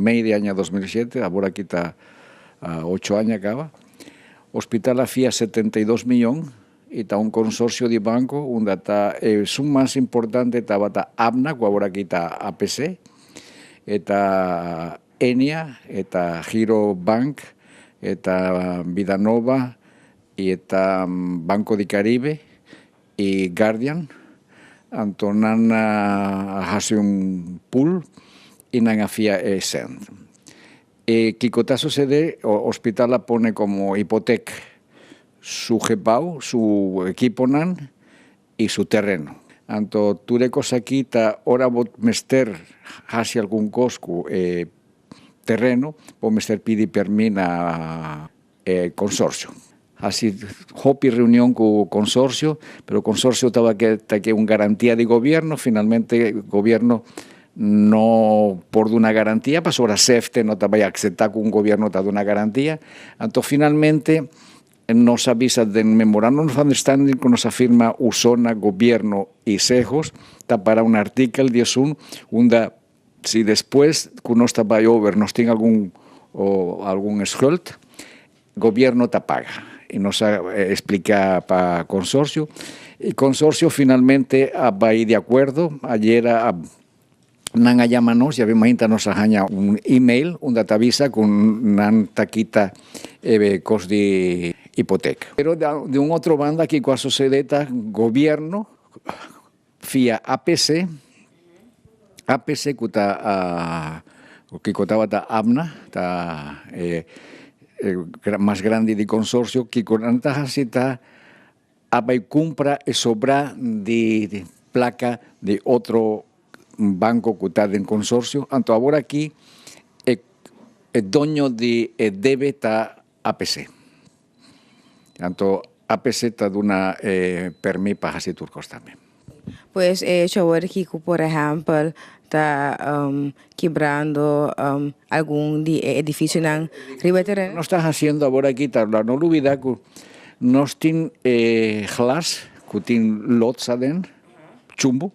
May de año 2007, ahora aquí está 8 años acaba. Hospital hacía 72 millones y está un consorcio de banco donde está su más importante estaba ABNA, que ahora aquí está APC, está Enia, está Giro Bank, está Vida Nova y está Banco de Caribe y Guardian. Entonces hace un pool y no hacía cent. ¿Qué está sucede? El hospital la pone como hipoteca su GEPAU, su equipo y su terreno. Entonces, tú le cosa aquí, ahora vos mester hacia algún cosco terreno, vos mester pidi permina consorcio. Así, hopi reunión con consorcio, pero el consorcio estaba que una garantía de gobierno, finalmente el gobierno no por una garantía, pues ahora CEFTE no te vaya a aceptar que un gobierno te da una garantía. Entonces, finalmente, nos avisa del Memorandum of Understanding que nos afirma Usona, gobierno y Sejos, está para un artículo 11, donde si después que no está over, nos tiene algún schuld, gobierno te paga. Y nos explica para consorcio. Y consorcio finalmente va a ir de acuerdo. Ayer Nanga llámanos, ya vemos que nos haña un email, donde te avisa con nan taquita cos de hipoteca. Pero de un otro banda aquí con sociedad gobierno, FIA APC que está que contaba ABNA, está más grande de consorcio, que con antajas está y compra y sobra de placa de otro banco que está en consorcio. Entonces, ahora aquí el dueño de debe está APC. Entonces, APC está de una permiso para hacer turcos también. Pues yo aquí, por ejemplo, está quebrando algún edificio en Ribeterén. No estás haciendo ahora aquí, no lo olvides que nos tiene glass, que tiene lots adentro, chumbo,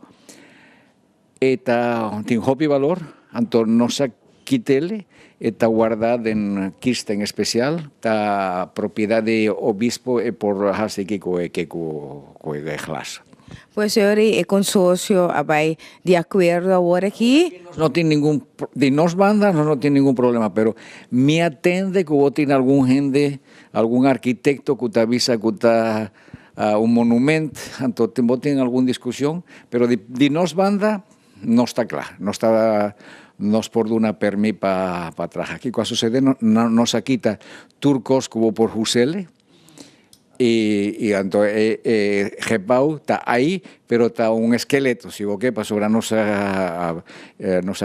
tiene hobby valor, entonces no se quitele, está guardada en quista en especial, está propiedad de obispo por hacer que glass. Pues ahora el consorcio va de acuerdo ahora aquí. No tiene ningún, de nos bandas no tiene ningún problema, pero me atende que vos tiene algún gente, algún arquitecto que te avisa que está un monumento, entonces vos tiene alguna discusión, pero de nos banda no está claro, no está, nos por una permi para trabajar. Aquí cuando sucede nos quita turcos como por Husele. Y entonces GEPAU está ahí, pero está un esqueleto, si vos qué, para sobra nos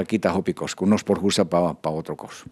quita hopicos, que unos por justa para otro cosa.